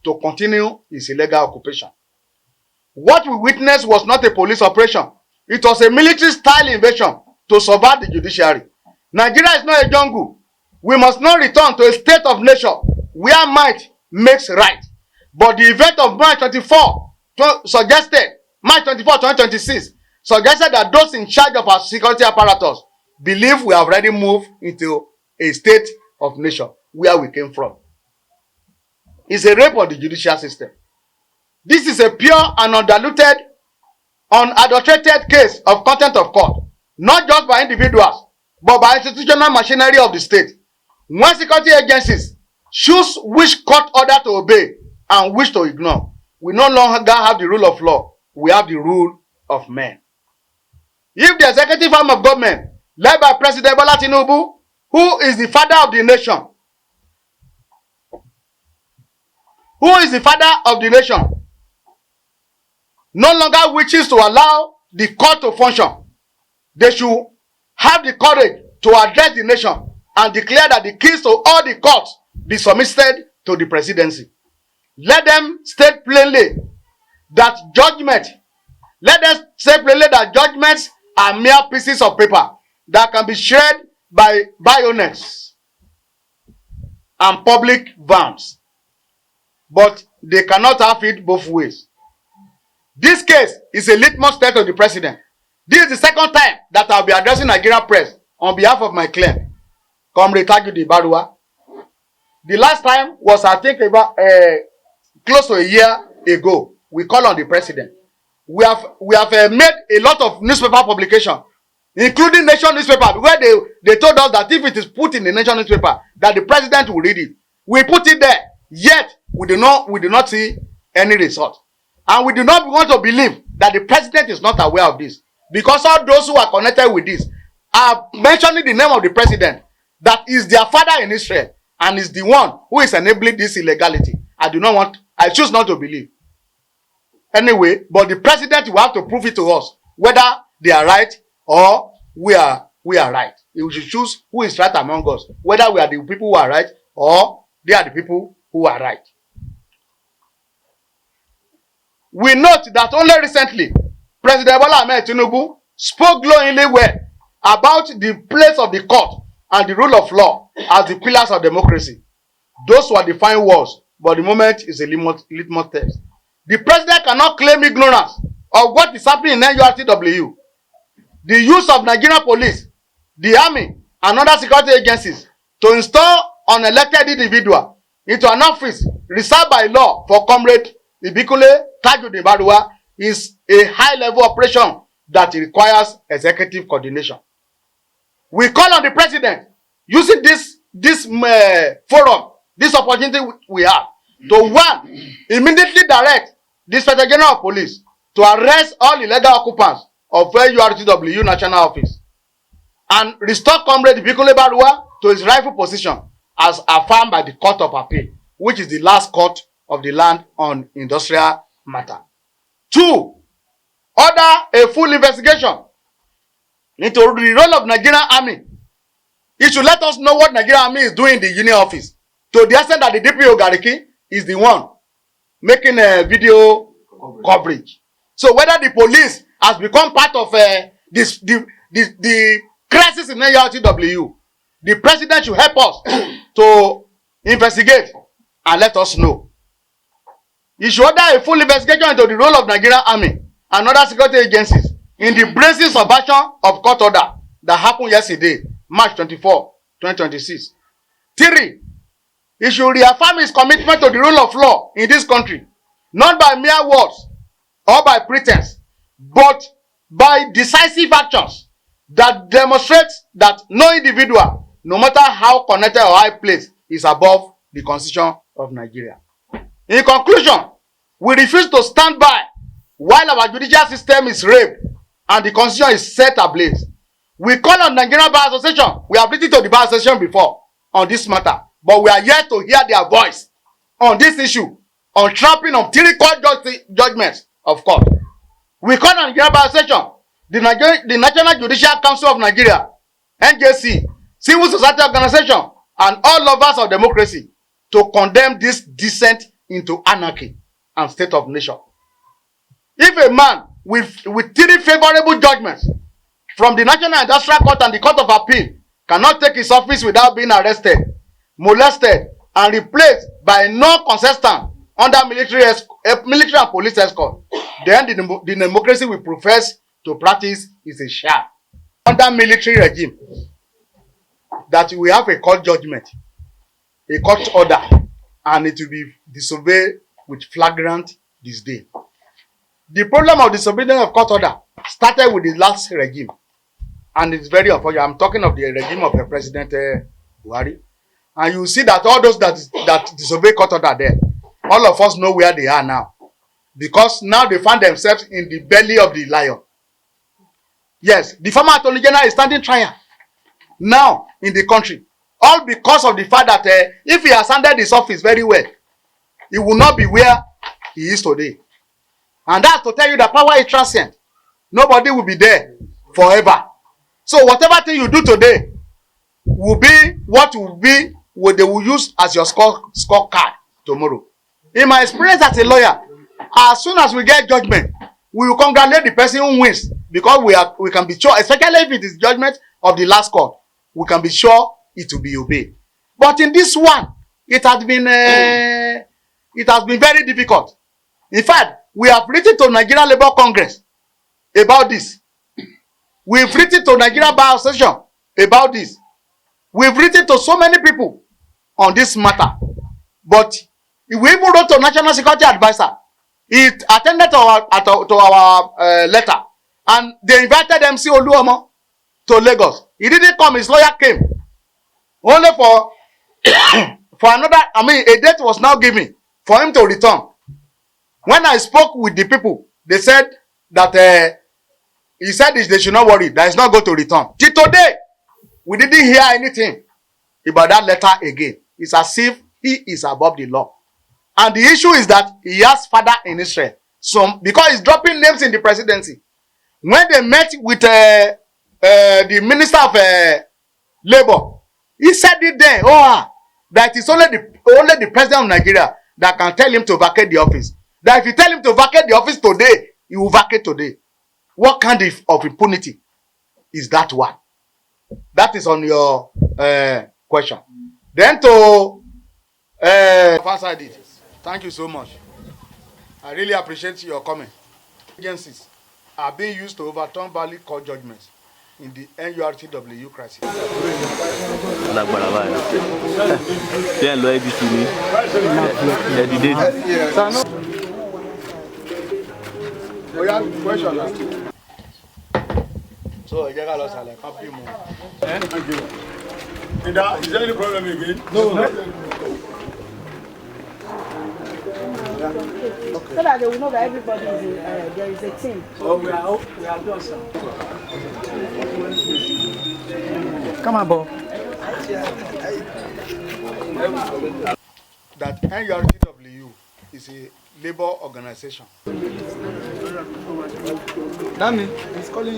to continue his illegal occupation. What we witnessed was not a police operation. It was a military-style invasion to subvert the judiciary. Nigeria is not a jungle. We must not return to a state of nature where might makes right. But the event of March 24 suggested, March 24, 2026, suggested that those in charge of our security apparatus believe we have already moved into a state of nation where we came from. It's a rape of the judicial system. This is a pure and undiluted, unadulterated case of contempt of court, not just by individuals, but by institutional machinery of the state. When security agencies choose which court order to obey and which to ignore, we no longer have the rule of law, we have the rule of men. If the executive arm of government, led by President Bola Tinubu, who is the father of the nation, no longer wishes to allow the court to function, they should have the courage to address the nation and declare that the keys to all the courts be submitted to the presidency. Let them state plainly that judgments are mere pieces of paper that can be shared by bayonets and public vans. But they cannot have it both ways. This case is a litmus test of the president. This is the second time that I'll be addressing Nigerian press on behalf of my client, Comrade Baruwa. The last time was, I think, about close to a year ago. We called on the president. We have made a lot of newspaper publication, including Nation newspaper, where they told us that if it is put in the Nation newspaper, that the president will read it. We put it there, yet we do not see any result. And we do not want to believe that the president is not aware of this, because all those who are connected with this are mentioning the name of the president, that is their father in Israel, and is the one who is enabling this illegality. I choose not to believe. Anyway, but the president will have to prove it to us, whether they are right or we are right. We should choose who is right among us, whether we are the people who are right or they are the people who are right. We note that only recently, President Bola Ahmed Tinubu spoke glowingly well about the place of the court and the rule of law as the pillars of democracy. Those were the fine words, but the moment is a litmus test. The president cannot claim ignorance of what is happening in NURTW. The use of Nigerian police, the army, and other security agencies to install an elected individual into an office reserved by law for Comrade Baruwa is a high-level operation that requires executive coordination. We call on the president, using this forum, this opportunity we have, to one, immediately direct the Inspector General of Police to arrest all illegal occupants of URTW National Office and restore Comrade Baruwa to his rightful position as affirmed by the Court of Appeal, which is the last court of the land on industrial matter. Two, order a full investigation into the role of Nigerian Army. It should let us know what Nigerian Army is doing in the Union Office, to the extent that the DPO Gariki is the one making a video coverage. So whether the police has become part of the crisis in NURTW, the president should help us to investigate and let us know. He should order a full investigation into the role of Nigerian Army and other security agencies in the brazen subversion of court order that happened yesterday, March 24, 2026. 3. He should reaffirm his commitment to the rule of law in this country, not by mere words or by pretense, but by decisive actions that demonstrate that no individual, no matter how connected or high placed, is above the Constitution of Nigeria. In conclusion, we refuse to stand by while our judicial system is raped and the Constitution is set ablaze. We call on Nigerian Bar Association. We have written to the Bar Association before on this matter, but we are yet to hear their voice on this issue, on trampling on 3 court judgments of court. We call on Nigerian Bar Association, the National Judicial Council of Nigeria, NJC, civil society organization, and all lovers of democracy to condemn this decent into anarchy and state of nation. If a man with 3 favorable judgments from the National Industrial Court and the Court of Appeal cannot take his office without being arrested, molested, and replaced by a non-contestant under military and police escort, then the democracy we profess to practice is a sham. Under military regime, that we have a court judgment, a court order, and it will be disobeyed with flagrant disdain. The problem of disobedience of court order started with the last regime, and it's very unfortunate. I'm talking of the regime of the President Buhari, and you see that all those that disobey court order there, all of us know where they are now, because now they find themselves in the belly of the lion. Yes, the former Attorney General is standing trial now in the country, all because of the fact that if he has handled his office very well, he will not be where he is today. And that's to tell you that power is transient. Nobody will be there forever. So whatever thing you do today will be what they will use as your scorecard tomorrow. In my experience as a lawyer, as soon as we get judgment, we will congratulate the person who wins, because we can be sure, especially if it is judgment of the last court, we can be sure it will be obeyed. But in this one, it has been very difficult. In fact, we have written to Nigerian Labour Congress about this. We've written to Nigerian Bar Association about this. We've written to so many people on this matter. But we even wrote to National Security Advisor. He attended to our letter. And they invited MC Oluomo to Lagos. He didn't come, his lawyer came. Only for another, a date was now given for him to return. When I spoke with the people, they said that he said they should not worry, that he's not going to return. Till today, we didn't hear anything about that letter again. It's as if he is above the law. And the issue is that he has father in Israel. So, because he's dropping names in the presidency. When they met with the Minister of Labor, he said it then, that it's only the President of Nigeria that can tell him to vacate the office. That if you tell him to vacate the office today, he will vacate today. What kind of impunity is that one? That is on your question. Then to answer it. Thank you so much. I really appreciate your comment. Agencies are being used to overturn valid court judgments in the NURTW crisis. So, you got lost like happy moon. Thank you. Is there any problem again? No. Yeah. Okay. So that they will know that everybody is there is a team. So we are done, sir. Come on, Bo. That NURTW is a labor organization. That means it's calling